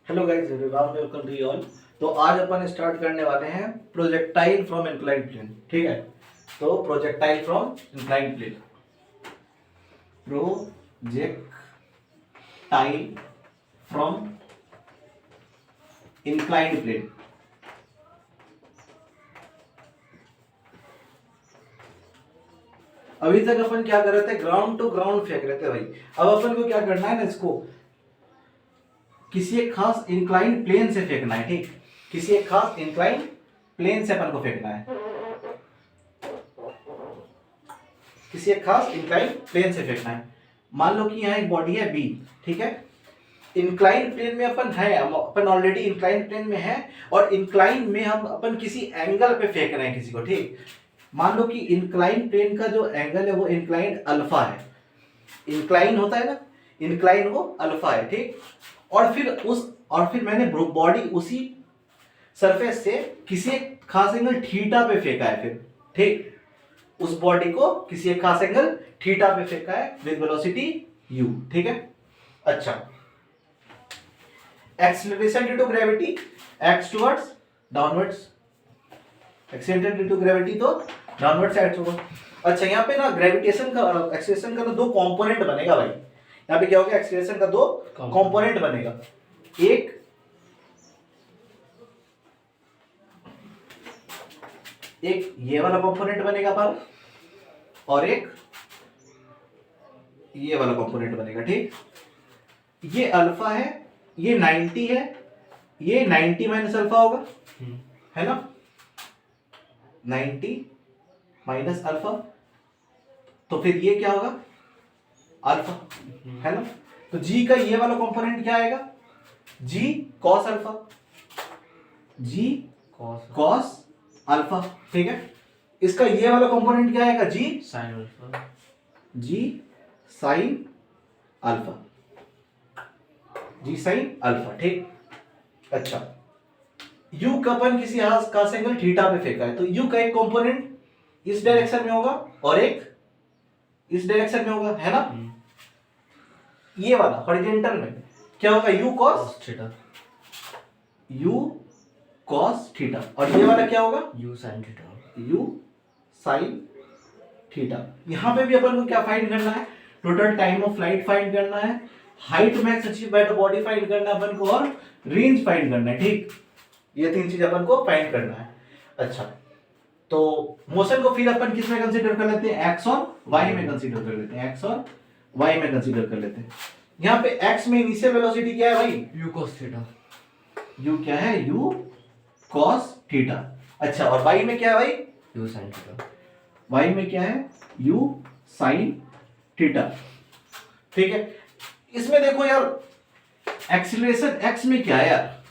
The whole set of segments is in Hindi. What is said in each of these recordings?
Hello guys, welcome to you all. तो आज अपन स्टार्ट करने वाले हैं प्रोजेक्टाइल फ्रॉम इंक्लाइंड प्लेन। ठीक है, तो projectile from inclined plane, projectile from inclined plane. अभी तक अपन क्या कर रहे थे, ग्राउंड टू ग्राउंड फेंक रहे थे भाई। अब अपन को क्या करना है ना, इसको किसी एक खास इंक्लाइन प्लेन से फेंकना है। ठीक, किसी एक खास इंक्लाइन प्लेन से अपन को फेंकना है, किसी एक खास इंक्लाइन प्लेन से फेंकना है। मान लो कि यहाँ एक बॉडी है बी, ठीक है, इंक्लाइन प्लेन में अपन है, अपन ऑलरेडी इंक्लाइन प्लेन में है, और इंक्लाइन में हम अपन किसी एंगल पे फेंक रहे हैं किसी को। ठीक, मान लो कि इंक्लाइन प्लेन का जो एंगल है वो इंक्लाइन अल्फा है। इंक्लाइन होता है ना, इंक्लाइन वो अल्फा है। ठीक, और फिर मैंने बॉडी उसी सरफेस से किसी एक खास एंगल थीटा पे फेंका है। फिर ठीक, उस बॉडी को किसी एक खास एंगल थीटा पे फेंका है विद वेलोसिटी u। ठीक है, अच्छा, acceleration due to gravity X towards downwards, acceleration due to gravity तो डाउनवर्ड साइड होगा। अच्छा, यहाँ पे ना ग्रेविटेशन का एक्सीलरेशन का ना दो कंपोनेंट बनेगा भाई। यहाँ पे क्या होगा, एक्सीलरेशन का दो कंपोनेंट बनेगा। एक ये वाला कंपोनेंट बनेगा पर, और एक ये वाला कंपोनेंट बनेगा। ठीक, ये अल्फा है, ये 90 है, ये 90 माइनस अल्फा होगा, है ना, 90 माइनस अल्फा, तो फिर ये क्या होगा, अल्फा, है ना। तो जी का ये वाला कंपोनेंट क्या आएगा, जी कॉस अल्फा, जी कॉस अल्फा। ठीक है, इसका ये वाला कंपोनेंट क्या आएगा, जी साइन अल्फा, जी साइन अल्फा, जी साइन अल्फा। ठीक, अच्छा, यू का अपन किसी खास एंगल थीटा पे फेंका है, तो यू का एक कंपोनेंट इस डायरेक्शन में होगा और एक इस डायरेक्शन में होगा, है ना। ये वाला हॉरिजॉन्टल में क्या होगा, you cos theta, u cos theta, और ये वाला क्या होगा, you sine theta, U sine theta. यहां पे भी अपन को क्या फाइंड करना है, total time of flight find करना है, height max achieve by the body find करना है अपन को, और रेंज फाइंड करना है। ठीक, ये तीन चीज अपन को फाइंड करना है। अच्छा, तो मोशन को फिर अपन किस में कंसीडर कर लेते हैं, एक्स और वाई में कंसीडर कर लेते हैं, एक्स और वाई में कंसीडर कर लेते हैं। यहाँ पे एक्स में इनिशियल वेलोसिटी क्या है भाई, यू कॉस थीटा, यू क्या है, यू कॉस थीटा। अच्छा, और वाई में क्या है भाई, यू साइन थीटा, वाई में क्या है, यू साइन थीटा। ठीक है, इसमें देखो यार, एक्सीलरेशन एक्स में क्या है यार,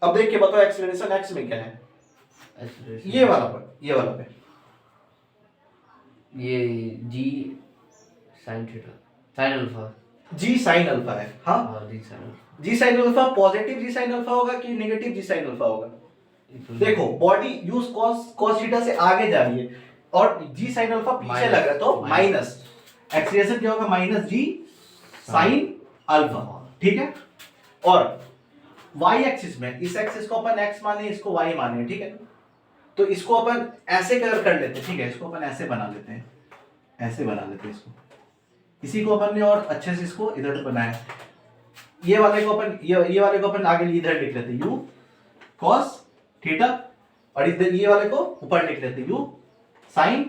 अब देख के बताओ एक्सीलरेशन एक्स में क्या है, ये वाला पर, ये वाला पे, ये जी साइन थीटा, साइन अल्फा, जी साइन अल्फा है। हाँ, जी साइन अल्फा, जी साइन अल्फा पॉजिटिव जी साइन अल्फा होगा कि नेगेटिव जी साइन अल्फा होगा। देखो बॉडी यूज कॉस थीटा से आगे जा रही है और जी साइन अल्फा पीछे लग रहा है, तो माइनस एक्सीलरेशन क्या होगा, माइनस जी साइन अल्फा। ठीक है, और वाई एक्सिस में, इस एक्सिस को अपन एक्स माने, इसको वाई माने, ठीक है, तो इसको अपन ऐसे कर लेते हैं। ठीक है, इसको अपन ऐसे बना लेते हैं, ऐसे बना लेते हैं इसको, इसी को अपन ने और अच्छे से इसको इधर बनाया। ये वाले को अपन ये वाले को अपन आगे इधर लिख लेते, यू कॉस थीटा, और इधर ये वाले को ऊपर लिख लेते, यू साइन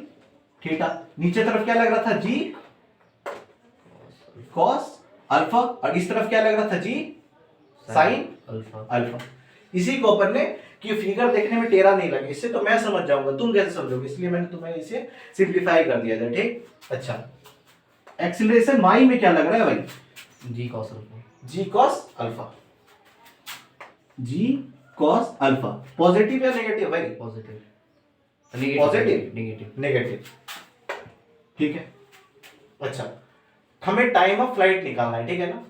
थीटा। नीचे तरफ क्या लग रहा था, जी कॉस अल्फा, और इस तरफ क्या लग रहा था, जी साइन अल्फा। इसी को अपन ने, कि फिगर देखने में टेढ़ा नहीं लगे, इससे तो मैं समझ जाऊंगा, तुम कैसे समझोगे, इसलिए मैंने तुम्हें इसे सिंप्लीफाई कर दिया था। ठीक, अच्छा, एक्सीलरेशन वाई में क्या लग रहा है भाई, जी कॉस अल्फा, जी कॉस अल्फा, जी कॉस अल्फा। पॉजिटिव या नेगेटिव भाई, पॉजिटिव, पॉजिटिव नेगेटिव, नेगेटिव। ठीक है, अच्छा, हमें टाइम ऑफ फ्लाइट निकालना है, ठीक है ना,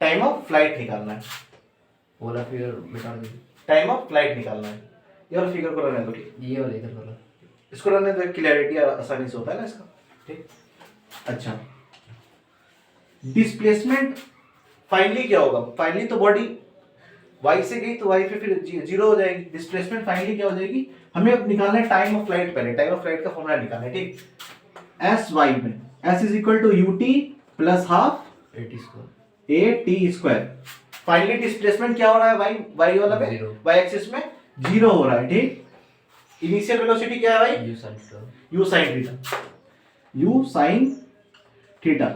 टाइम ऑफ फ्लाइट निकालना है, बोला फिर बिठा दीजिए, टाइम ऑफ फ्लाइट निकालना है। ये वाला फिगर को रहने दो, ठीक, ये वाला इधर वाला, इसको रहने दो, क्लैरिटी आसानी से होता है ना इसका। ठीक, अच्छा, डिस्प्लेसमेंट फाइनली क्या होगा, फाइनली तो बॉडी y से गई तो y पे फिर जीरो हो जाएगी। डिस्प्लेसमेंट फाइनली क्या हो जाएगी, हमें अब निकालना है टाइम ऑफ फ्लाइट। पहले टाइम ऑफ फ्लाइट का फॉर्मूला निकालना है, ठीक। एस वाई में S is equal to U T plus half a t square A T square. Finally displacement क्या हो रहा है वाई, वाई वाला में Zero. वाई एक्सिस में जीरो हो रहा है, ठीक। इनिशियल वेलोसिटी क्या है भाई, U sine theta U sine theta, U sine theta.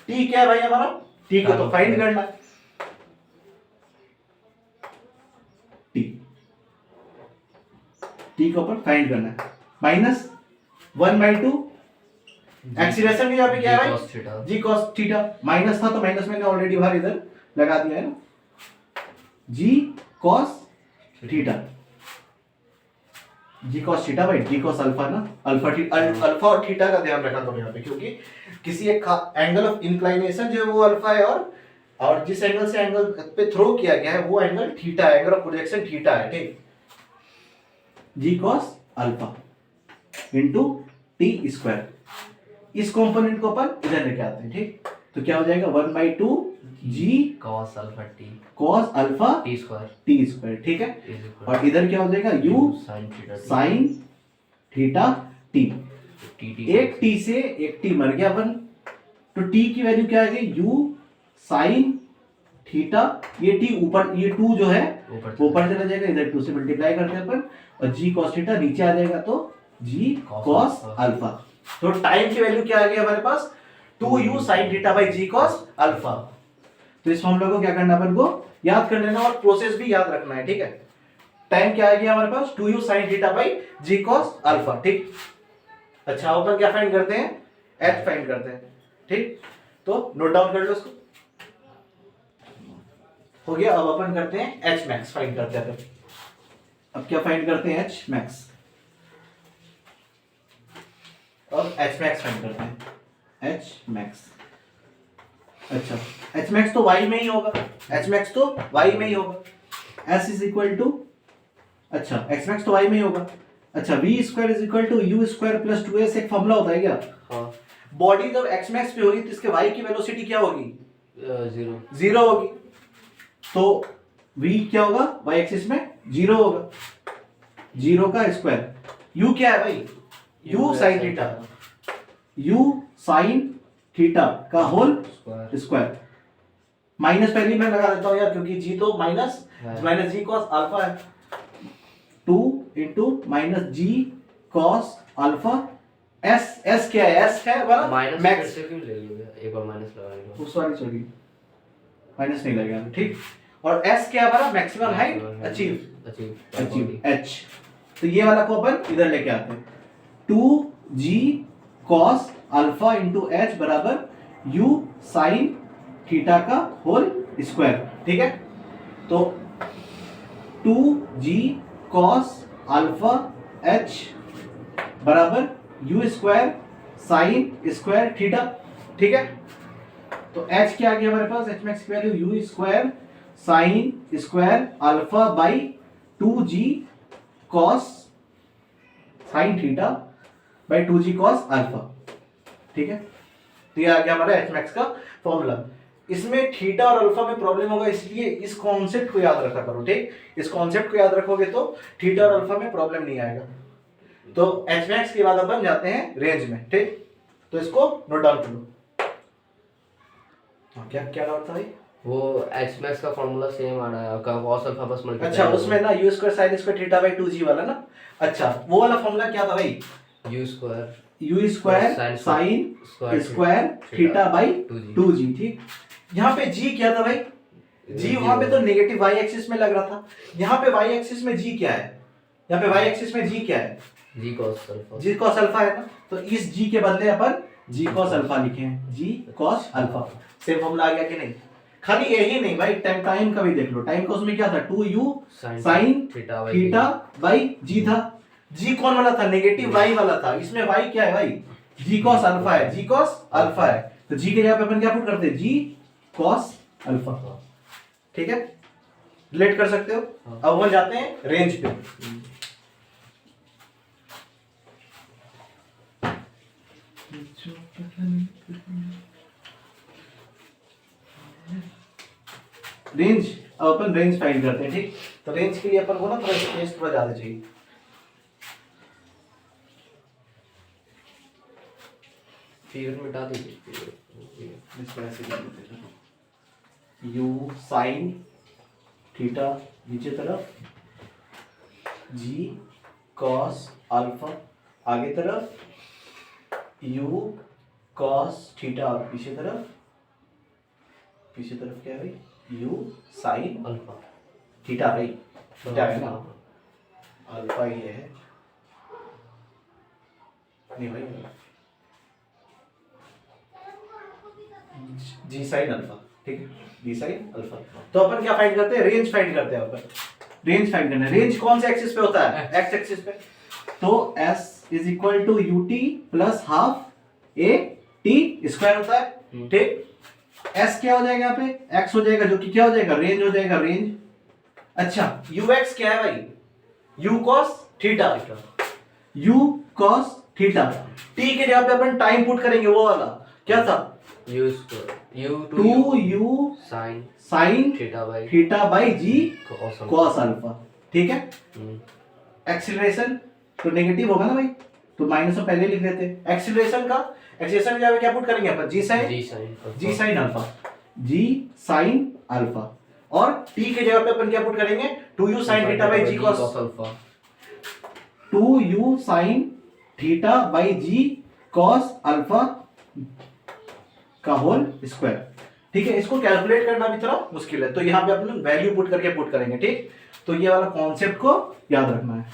T क्या है भाई हमारा, टी को तो फाइंड करना है, टी टी को अपन फाइंड करना है। माइनस 1/2 एक्सीलरेशन की जगह पे क्या है cos भाई, theta g cos theta. Minus था तो माइनस मैंने ऑलरेडी बाहर इधर लगा दिया है ना, g cos theta, g cos theta by ji cos alpha ना, अल्फा और थीटा का ध्यान रखा करो यहाँ पे, क्योंकि किसी एक एंगल ऑफ इंक्लाइनेशन जो है वो अल्फा है, और जिस एंगल से एंगल पे थ्रो किया गया है वो एंगल थीटा है, एंगल ऑफ प्रोजेक्शन थीटा है, ठीक। G cos alpha into t square. इस कंपोनेंट को अपन इधर लेके आते हैं, ठीक। तो क्या हो जाएगा 1/2 जी cos alpha T cos alpha T square T square, ठीक है। इज इक्वल और इधर क्या हो जाएगा you sine theta sine theta T. T T एक टी से एक टी मर गया अपन, तो टी की वैल्यू क्या आ गई यू साइन थीटा। ये टी ऊपर, ये 2 जो है ऊपर चला जाएगा, इधर 2 से मल्टीप्लाई करते हैं अपन, और जी कॉस थीटा नीचे आ जाएगा, तो जी कॉस अल्फा। तो टाइम की वैल्यू क्या आ गई हमारे पास 2u sin theta by ji cos alpha. तो इस फॉर्मूला को क्या करना, अपन को याद कर लेना और प्रोसेस भी याद रखना है, ठीक है। टाइम क्या आ गया हमारे पास 2u sin theta by ji cos alpha, ठीक। अच्छा अपन क्या फाइंड करते हैं, h फाइंड करते हैं, ठीक। तो नोट डाउन कर लो इसको, हो गया। अब अपन करते हैं h मैक्स फाइंड करते हैं। अब क्या फाइंड करते हैं, h मैक्स। अब h मैक्स फाइंड करते हैं, h मैक्स। अच्छा h मैक्स तो y में ही होगा, h मैक्स तो y में ही होगा। s इज इक्वल टू, अच्छा x मैक्स तो y में ही होगा। अच्छा v square is equal to u square plus 2s एक फॉर्मूला होता है क्या। हाँ बॉडी जब x मैक्स पे होगी तो इसके y की वेलोसिटी क्या होगी, जीरो जीरो होगी। तो v क्या होगा, y एक्सिस में जीरो होगा, जीरो का स्क्वायर। u क्या है भाई, u sine theta, u sine theta का होल स्क्वायर। माइनस पहले मैं लगा देता हूं यार, क्योंकि g तो माइनस माइनस जी कॉस अल्फा है, 2 इंटू माइनस जी कॉस अल्फा। s क्या है, s है वाला माइनस मैक्स, से क्यों ले लिया, एक बार माइनस लगाएंगे सॉरी माइनस नहीं लगेगा, ठीक। और s क्या है हमारा मैक्सिमम हाइट अचीव h। तो ये वाला को अपन इधर लेके आते हैं, 2g cos alpha into H बराबर u साइन थीटा का होल स्क्वायर, ठीक है। तो 2g cos अल्फा h बराबर u square sine square theta, ठीक है। तो h क्या आ गया हमारे पास, h मैक्स की value u square sine square alpha by 2g cos sign theta by 2g cos alpha, ठीक है। तो ये आ गया हमारा h मैक्स का फॉर्मूला। इसमें थीटा और अल्फा में प्रॉब्लम होगा, इसलिए इस कॉन्सेप्ट को याद रखा करो, ठीक। इस कॉन्सेप्ट को याद रखोगे तो थीटा और अल्फा में प्रॉब्लम नहीं आएगा। तो h मैक्स के बाद अपन जाते हैं रेंज में, ठीक। तो इसको नोट डाउन कर लो। क्या क्या डाउट था भाई, वो एच मैक्स का फॉर्मूला सेम आ रहा है आपका cos अल्फा बस मल्टीप्लाई। अच्छा उसमें ना u square sine square theta by 2g वाला ना, अच्छा वो वाला फॉर्मूला क्या था भाई, u square u square sine square theta by 2g, ठीक। यहाँ पे g क्या था भाई, g वहां पे तो नेगेटिव y एक्सिस में लग रहा था, यहाँ पे y एक्सिस में g क्या है, यहाँ पे y एक्सिस में g क्या है, g cos alpha, g cos alpha है ना। तो इस g के बदले अपन g cos अल्फा लिखे हैं, g cos alpha. Same formula आ गया कि नहीं। खाली यही नहीं भाई, टाइम का भी देख लो। टाइम का उसमें क्या था 2u sine theta by g था, g कौन वाला था, नेगेटिव y वाला था। इसमें y क्या है भाई, g cos अल्फा है, g cos अल्फा है। तो g के जगह पे अपन क्या पुट करते हैं, g cos अल्फा, ठीक है। रिलेट कर सकते हो। अब अपन जाते हैं रेंज पे। रेंज अब अपन रेंज फाइंड करते हैं, ठीक। तो रेंज के लिए अपन को ना थोड़ा स्पेस थोड़ा ज्यादा चाहिए। फिगर मिटा दीजिए। इसको ऐसे कर देते हैं, यू साइन थीटा नीचे तरफ, जी कॉस अल्फा आगे तरफ, यू कॉस थीटा और पीछे तरफ क्या है भाई, यू साइन अल्फा थीटा भाई, थीटा है ना, अल्फा ये है नहीं भाई, जी साइन अल्फा, ठीक है, जी साइन अल्फा। तो अपन क्या फाइंड करते हैं, रेंज फाइंड करते हैं अपन। रेंज फाइंड करना है, रेंज कौन से एक्सिस पे होता है, एक्स एक्सिस पे। तो s is equal to U T plus half A T square होता है, ठीक। s क्या हो जाएगा यहाँ पे, x हो जाएगा, जो कि क्या हो जाएगा, रेंज हो जाएगा, रेंज। अच्छा ux क्या है भाई, u cos theta, u cos theta. t के जगह पे अपन टाइम पुट करेंगे, वो वाला क्या था, U square U 2u sine theta by ji cos alpha, ठीक है। एक्सीलरेशन तो नेगेटिव होगा ना भाई, तो माइनस में पहले लिख लेते हैं। एक्सीलरेशन की जगह क्या पुट करेंगे अपन, जी साइन अल्फा, जी साइन अल्फा। और t के जगह पे अपन क्या पुट करेंगे, 2u sine theta by ji cos alpha, 2u sine theta by ji cos alpha का होल स्क्वायर, ठीक है। इसको कैलकुलेट करना भी थोड़ा मुश्किल है, तो यहाँ पे अपन वैल्यू पुट करके पुट करेंगे, ठीक। तो ये वाला कॉन्सेप्ट को याद रखना है,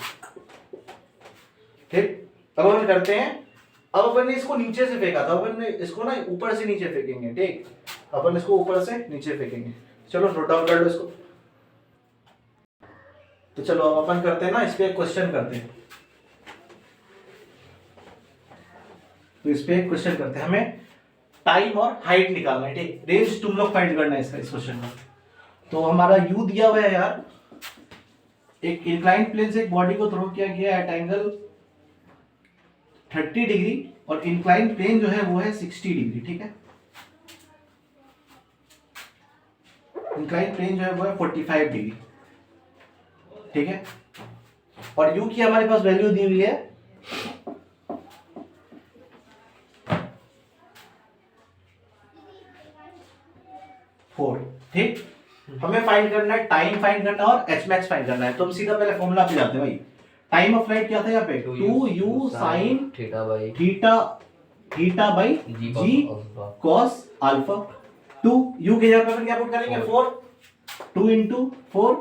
ठीक। अब अपन करते हैं, अब अपन ने इसको नीचे से फेंका था, अपन ने इसको ना ऊपर से नीचे फेंकेंगे, ठीक। अपन इसको ऊपर से नीचे फेंकेंगे। चलो नोट डाउन कर लो इसको। तो चलो अब अपन करते हैं ना, इस पे एक क्वेश्चन करते हैं। तो इस पे एक क्वेश्चन करते हैं, हमें टाइम और हाइट निकालना है, ठीक। रेंज तुम लोग फाइंड करना है इसका, इस क्वेश्चन में। तो हमारा यू दिया हुआ है यार, एक इंक्लाइंड प्लेन से एक बॉडी को थ्रो किया गया एट एंगल 30 डिग्री और इंक्लाइंड प्लेन जो है वो है 60 डिग्री, ठीक है। इंक्लाइंड प्लेन जो है वो है 45 डिग्री, ठीक है। और यू की हमारे पास वैल्यू दी हुई है 4, ठीक। हमें फाइंड करना है, टाइम फाइंड करना है और एच मैक्स फाइंड करना है। तो हम सीधा पहले फॉर्मूला पे जाते हैं भाई। टाइम ऑफ फ्लाइट क्या था यहाँ पे, 2u sine theta by ji cos alpha. 2u के जगह पे अपन क्या पुट करेंगे, 4, 2 into 4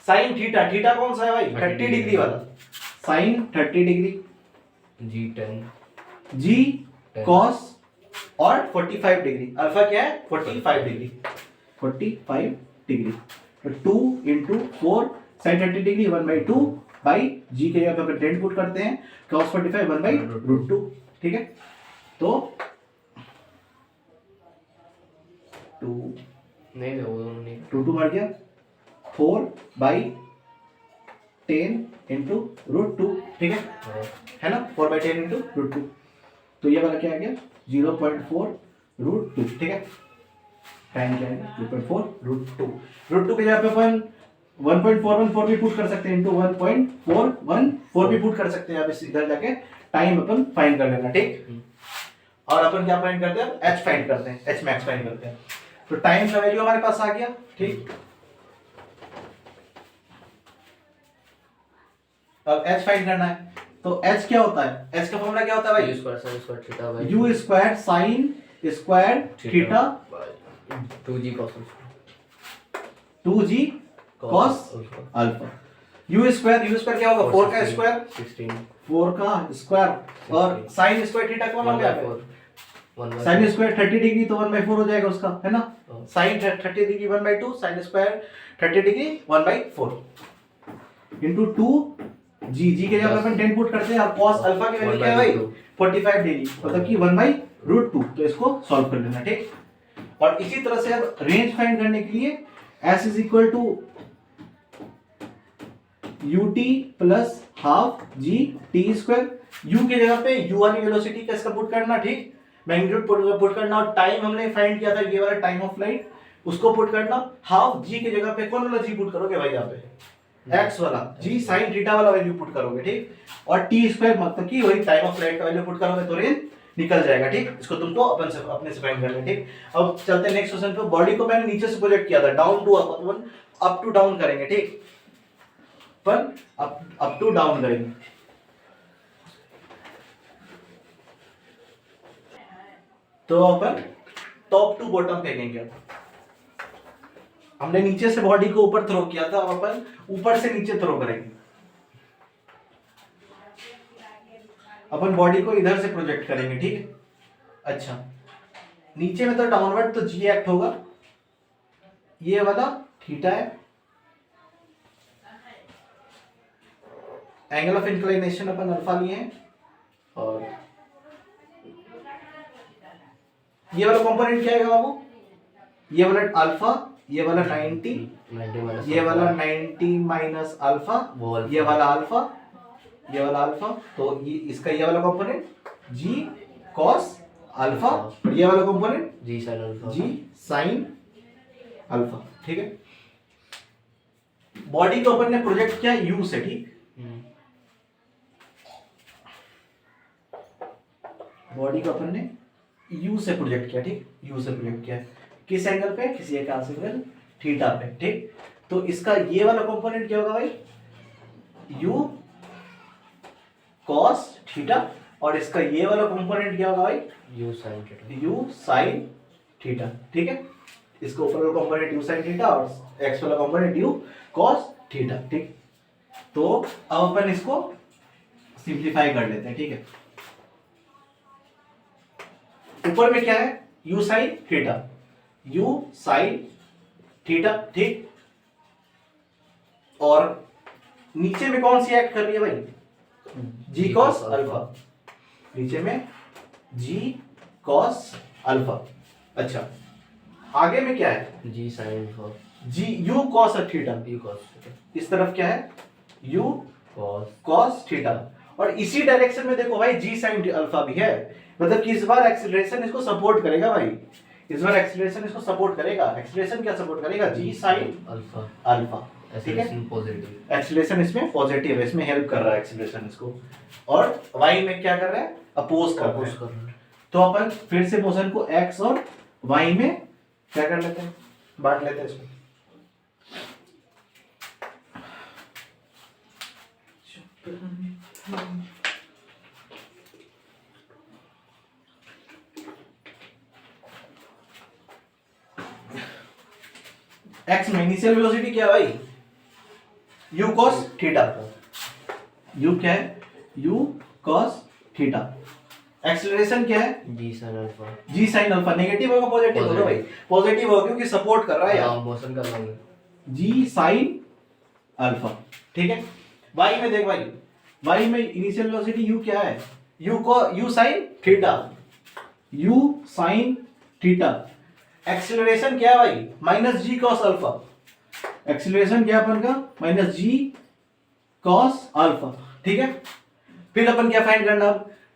साइन थीटा, थीटा कौन सा है भाई, 30 डिग्री वाला, साइन 30 डिग्री, जी कॉस और 45 डिग्री, अल्फा क्या है 45 डिग्री, 45 डिग्री। तो 2 into 4 साइन 30 डिग्री 1/2 बाई जी के जगह पे 10 पुट करते हैं, cos 45 1/√2, ठीक है। तो 2 बढ़ गया, 4/10 into √2, ठीक है ना, 4/10 into √2। तो ये वाला क्या आ गया 0.4√2, ठीक है। टाइम क्या है 0.4√2। √2 के जगह पे अपन 1.414 भी पुट कर सकते हैं, इंटू 1.414 भी पुट कर सकते हैं। अब इधर जाके टाइम अपन फाइंड कर लेना, ठीक। और अपन क्या फाइंड करते हैं, एच फाइंड करते हैं, एच मैक्स फाइंड करते हैं। तो टाइम का वैल्यू हमारे पास आ गया, ठीक। अब एच फाइंड करना है, तो एच क्या होता है, एच का फॉर्मूला क्या होता है भाई, u square sine square theta 2g cos alpha. u square क्या होगा, 4 का स्क्वायर 4 का स्क्वायर और साइन स्क्वायर थीटा कौन हो गया, साइन स्क्वायर 30 डिग्री तो 1/4 हो जाएगा उसका, है ना। Sine 30 degree 1/2, sine square 30 degree 1/4 into 2g के जगह अपन 10 पुट करते हैं और cos अल्फा की वैल्यू क्या है भाई 45 डिग्री, मतलब कि 1/√2। तो इसको सॉल्व कर लेना, ठीक। और इसी तरह से अब रेंज फाइंड करने के लिए s is equal to ut plus half G T square. u की जगह पे u वाली वेलोसिटी का इसका पुट करना, ठीक। मैग्नीट्यूड पुट करना और टाइम हमने फाइंड किया था ये वाला टाइम ऑफ फ्लाइट उसको पुट करना, हाफ जी की जगह पे कौन वाला जी पुट करोगे भाई, यहाँ पे एक्स वाला जी साइन थीटा वाला वैल्यू पुट करोगे, ठीक। और टी स्क्वायर मतलब कि वही टाइम ऑफ फ्लाइट का वैल्यू पुट करोगे तो रेंज निकल जाएगा, ठीक। इसको तुमको अपने से फाइंड करना है, ठीक। अब चलते हैं नेक्स्ट क्वेश्चन पे। बॉडी को मैंने नीचे से प्रोजेक्ट किया था, down to up to down करेंगे, ठीक। पर अप टू डाउन करेंगे। तो अपन टॉप टू बॉटम फेंकेंगे। हमने नीचे से बॉडी को ऊपर थ्रो किया था, अब अपन ऊपर से नीचे थ्रो करेंगे। अपन बॉडी को इधर से प्रोजेक्ट करेंगे, ठीक है। अच्छा, नीचे में तो डाउनवर्ड तो जी एक्ट होगा, ये वाला थीटा है, angle of inclination upon alpha लिए हैं, और ये वाला कंपोनेंट क्या है बाबू, ये वाला अल्फा, ये वाला 90, ये वाला 90 माइनस अल्फा, ये वाला अल्फा, ये वाला अल्फा, तो ये इसका ये वाला कंपोनेंट जी कॉस अल्फा, और ये वाला कंपोनेंट जी साइन अल्फा, जी साइन अल्फा, ठीक है। बॉडी को अपन ने प्रोजेक्ट किया यू से, ठीक। बॉडी को अपन ने यू से प्रोजेक्ट किया, ठीक, यू से प्रोजेक्ट किया। किस एंगल पे, किसी एक एंगल थीटा पे, ठीक। तो इसका ये वाला कंपोनेंट क्या होगा भाई, यू कॉस थीटा, और इसका ये वाला कंपोनेंट क्या होगा भाई, U sine theta, U sine theta, ठीक है। इसको ऊपर वाला कंपोनेंट यू साइन थीटा और एक्स वाला कंपोनेंट यू कॉस थीटा, ठीक। तो अब अपन इसको सिंप्लीफाई कर लेते हैं, ठीक है। ऊपर में क्या है, you sine theta, U sine theta, ठीक। और नीचे में कौन सी एक्ट कर रही है भाई, जी कॉस अल्फा, नीचे में जी कॉस अल्फा। अच्छा, आगे में क्या है, g sine alpha, g u cos theta, u cos theta, इस तरफ क्या है, यू कॉस कॉस थीटा, और इसी डायरेक्शन में देखो भाई जी साइन अल्फा भी है, मतलब कि इस बार एक्सीलरेशन इसको सपोर्ट करेगा भाई, इस बार एक्सीलरेशन इसको सपोर्ट करेगा। एक्सीलरेशन क्या सपोर्ट करेगा, जी साइन अल्फा, अल्फा, ठीक है। एक्सीलरेशन पॉजिटिव, एक्सीलरेशन इसमें पॉजिटिव है, इसमें हेल्प कर रहा है एक्सीलरेशन इसको, और वाई में क्या कर रहा है, अपोज कर रहा है। तो अपन फिर से मोशन को एक्स और वाई में क्या कर लेते हैं, बांट लेते हैं इसको। एक्स में इनिशियल वेलोसिटी क्या है भाई, यू कॉस थीटा, यू क्या है, यू कॉस थीटा। एक्सीलरेशन क्या है, जी साइन अल्फा, जी साइन अल्फा। नेगेटिव होगा पॉजिटिव होगा भाई, पॉजिटिव होगा क्योंकि सपोर्ट कर रहा है यार, मोशन कर रहा हूं, जी साइन अल्फा, ठीक है। वाई में देख भाई, वाई में इनिशियल वेलोसिटी यू क्या है, you sine theta, U sine theta. Acceleration क्या है भाई, माइनस जी कॉस अल्फा, एक्सीलरेशन क्या अपन का, माइनस जी कॉस अल्फा, ठीक है। फिर अपन क्या फाइंड करना,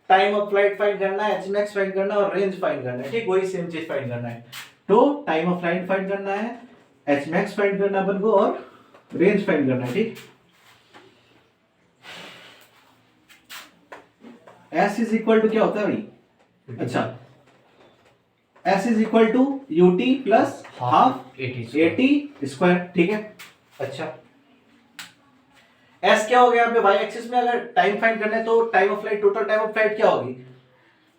टाइम ऑफ फ्लाइट फाइंड करना है, एचमैक्स फाइंड करना है और रेंज फाइंड करना है, ठीक, वही सेम चीज फाइंड करना है। तो टाइम ऑफ फ्लाइट फाइंड करना है, एचमैक्स फाइंड करना है अपन को, और रेंज फाइंड करना है, ठीक। S इज इक्वल टू क्या होता है भाई, अच्छा, S is equal to ut plus half 80 square, ठीक है। अच्छा, S क्या हो गया यहाँ पे वाई एक्सिस में, अगर टाइम फाइंड करना है तो time of flight, total time of flight क्या होगी,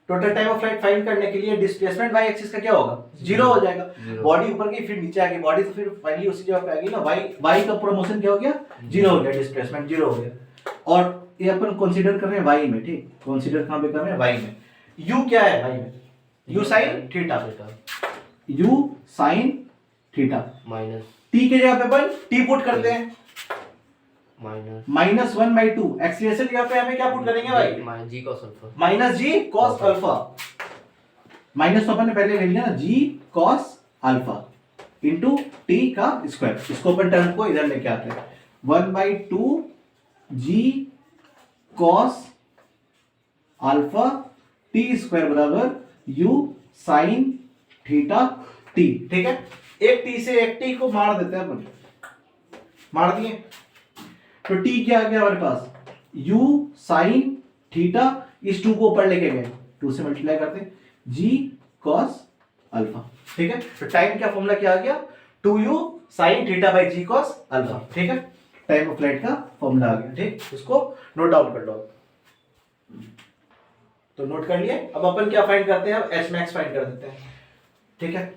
total time of flight find करने के लिए डिस्प्लेसमेंट वाई एक्सिस का क्या होगा, जीरो हो जाएगा। बॉडी ऊपर गई फिर नीचे आ गई, बॉडी तो फिर फाइनली उसी जगह पे आ गई ना, वाई का पूरा मोशन क्या हो गया, जीरो हो गया, डिस्प्लेसमेंट जीरो हो गया। और ये अपन कंसीडर कर रहे हैं वाई में, ठीक, कंसीडर कहां पे कर रहे हैं, वाई में। यू क्या है वाई में, you sine theta, U sine theta, minus T के जगह पे अपन टी पुट करते हैं, माइनस -1/2। एक्सीलरेशन की जगह पे हमें क्या पुट करेंगे भाई, जी कॉस अल्फा, माइनस जी कॉस अल्फा, माइनस तो अपन ने पहले ले लिया ना, g cos alpha into T का स्क्वायर। इसको अपन टर्म को इधर लेके आते हैं, 1/2 जी कॉस अल्फा टी स्क्वायर बराबर यू साइन थीटा टी, ठीक है। एक टी से एक टी को मार देते हैं अपन, मार दिए तो टी क्या आ गया हमारे पास, u साइन थीटा, इस 2 को ऊपर लेके गए 2 से मल्टीप्लाई करते g cos अल्फा, ठीक है। तो टाइम का फॉर्मूला क्या आ गया, 2u sin theta by g cos alpha, ठीक है। टाइम ऑफ फ्लाइट का फॉर्मूला आ गया, ठीक, उसको नोट डाउन कर लो। तो नोट कर लिए। अब अपन क्या फाइंड करते हैं, अब एच मैक्स फाइंड कर देते हैं, ठीक है।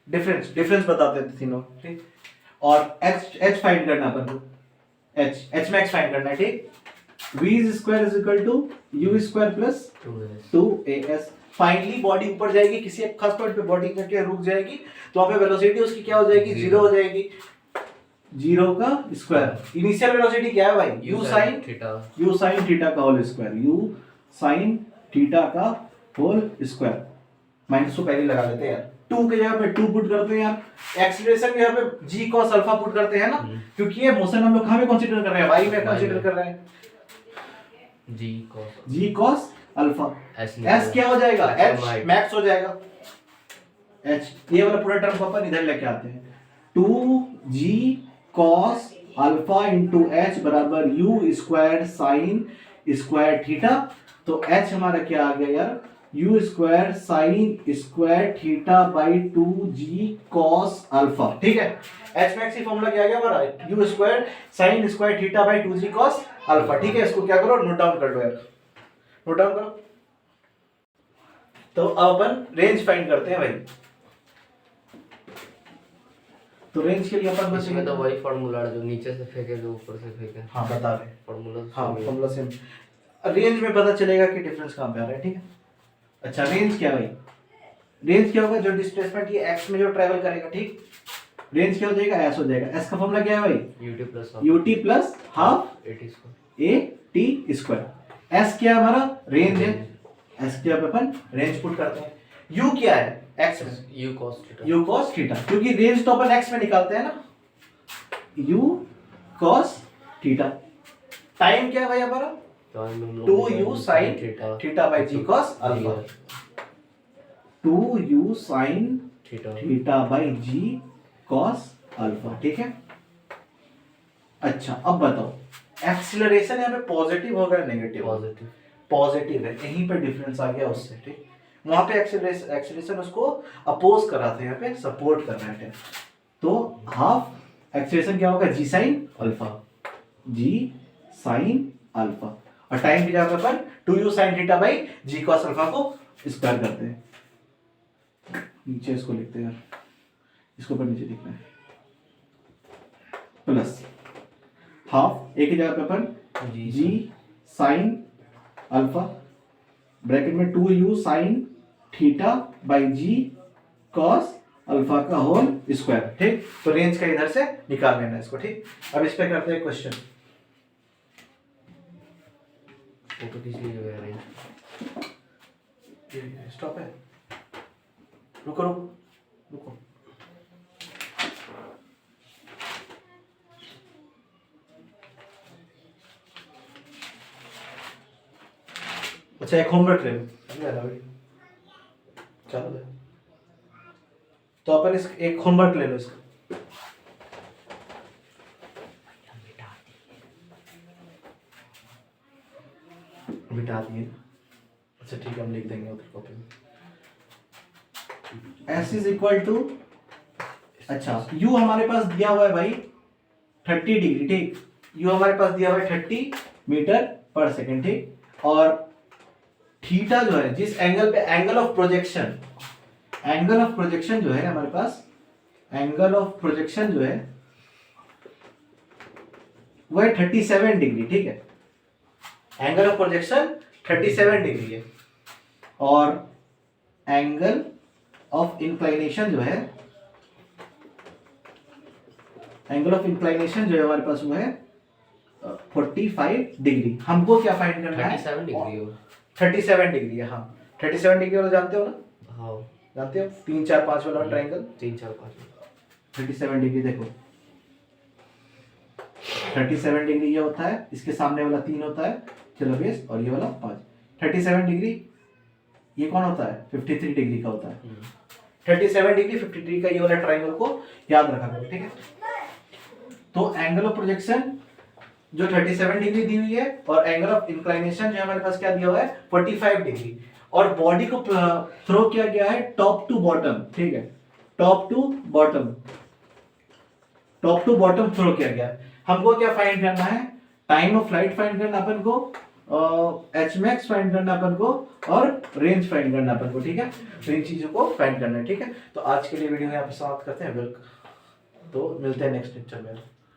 डिफरेंस बताते थे तीनों, ठीक। और एच फाइंड करना अपन को, एच मैक्स फाइंड करना है, ठीक। v square is equal to u square plus 2as। Finally body ऊपर जाएगी, किसी एक खास पॉइंट पे बॉडी करके रुक जाएगी, तो वहां पे वेलोसिटी उसकी क्या हो जाएगी, 0 हो जाएगी, 0 का स्क्वायर। इनिशियल वेलोसिटी क्या है भाई, u sin थीटा का whole square, u sin theta का होल स्क्वायर। माइनस को पहले लगा देते हैं यार, 2 के जगह पे 2 पुट करते हैं यार, एक्सीलरेशन के जगह पे g cos अल्फा पुट करते हैं ना, क्योंकि ये मोशन हम लोग कहां पे कंसीडर कर रहे हैं, y में कंसीडर कर रहे हैं। g cos अल्फा, s क्या हो जाएगा, h मैक्स हो जाएगा, h ये वाला पूरा टर्म को अपन इधर लेके आते हैं, 2g cos alpha into h बराबर u square sine square theta. तो h हमारा क्या आ गया यार, u square sine square theta by 2g cos alpha, ठीक है। h मैक्स की फॉर्मूला क्या आ गया हमारा, u square sine square theta by 2g cos alpha, ठीक है। इसको क्या करो, नोट डाउन कर लो यार, नोट डाउन करो। तो अब अपन रेंज फाइंड करते हैं भाई। तो रेंज के लिए अपन बस इसमें तो वही फार्मूला जो नीचे से फेंके जो ऊपर से फेंके, हाँ बता रहे फार्मूला, हाँ फार्मूला सेम। रेंज में पता चलेगा कि डिफरेंस कहां पे आ रहा है, ठीक है। अच्छा रेंज क्या भाई, रेंज क्या होगा, जो डिस्प्लेसमेंट ये x में जो ट्रैवल करेगा, ठीक। रेंज क्या हो जाएगा, s हो जाएगा। s का फॉर्मूला क्या है भाई, ut plus half at square. s क्या है हमारा, रेंज है, s क्या पे अपन रेंज पुट करते हैं। u क्या है, x में u cos थीटा, क्योंकि रेंज तो अपन x में निकालते हैं ना, u cos थीटा। टाइम क्या है भाई हमारा, 2u sin theta by g cos alpha, 2u sin theta by g cos alpha, ठीक है। अच्छा अब बताओ, एक्सीलरेशन यहाँ पे पॉजिटिव होगा नेगेटिव, पॉजिटिव है, यहीं पे डिफरेंस आ गया उससे, ठीक। वहां पे एक्सीलरेशन उसको अपोज कर रहा था, यहाँ पे सपोर्ट कर रहा है, तो हाफ एक्सीलरेशन क्या होगा, g sin alpha, g sin alpha. और टाइम की जगह पर 2u sin theta by g cos alpha को स्क्वायर करते हैं, नीचे इसको लिखते हैं यार, इसको पर नीचे लिखना है, प्लस हाफ एक ही जगह पे अपन g sin अल्फा ब्रैकेट में 2u sin theta by g cos alpha का होल स्क्वायर, ठीक। तो रेंज का इधर से निकाल लेना इसको, ठीक। अब इस पे करते हैं क्वेश्चन। फोटो खींच लीजिए रेंज, स्टॉप है, रुको रुको रुको। अच्छा एक होमवर्क ले लो, चलो तो अपन इस एक होमवर्क ले लो इसका, मिटा दिए। अच्छा ठीक है, हम लिख देंगे उधर कॉपी में, s इज इक्वल टू, अच्छा u हमारे पास दिया हुआ है भाई 30 डिग्री, ठीक। u हमारे पास दिया हुआ है 30 मीटर पर सेकंड, ठीक। और थीटा जो है, जिस एंगल पे एंगल ऑफ प्रोजेक्शन जो है हमारे पास, एंगल ऑफ प्रोजेक्शन जो है वो है 37 डिग्री, ठीक है। एंगल ऑफ प्रोजेक्शन 37 डिग्री है, और एंगल ऑफ इंक्लाइनेशन जो है, हमारे पास वो है 45 डिग्री। हमको क्या फाइंड करना है, 37 डिग्री है, हाँ 37 डिग्री वाला जानते हो ना, हाँ जानते हो, 3 4 5 वाला ट्रायंगल, 3 4 5 37 डिग्री देखो, 37 डिग्री ये होता है, इसके सामने वाला 3 होता है, चलो बेस, और ये वाला 5, 37 डिग्री ये कौन होता है 53 डिग्री का होता है। 37 डिग्री 53 का ये वाला ट्राइंगल को याद रखा करो, ठीक है। तो एंगल ऑफ प्रोजेक्शन जो 37 डिग्री दी हुई है और एंगल ऑफ इंक्लाइनेशन जो हमारे पास क्या दिया हुआ है 45 डिग्री, और बॉडी को थ्रो किया गया है टॉप टू बॉटम, ठीक है, टॉप टू बॉटम थ्रो किया गया है। हमको क्या फाइंड करना है, टाइम ऑफ फ्लाइट फाइंड करना अपन को, एच मैक्स फाइंड करना अपन को, और रेंज फाइंड करना अपन को, ठीक है। तो इन चीजों को फाइंड करना है, ठीक है। तो आज के लिए वीडियो यहाँ पे समाप्त करते हैं। तो मिलते हैं नेक्स्ट लेक्चर में।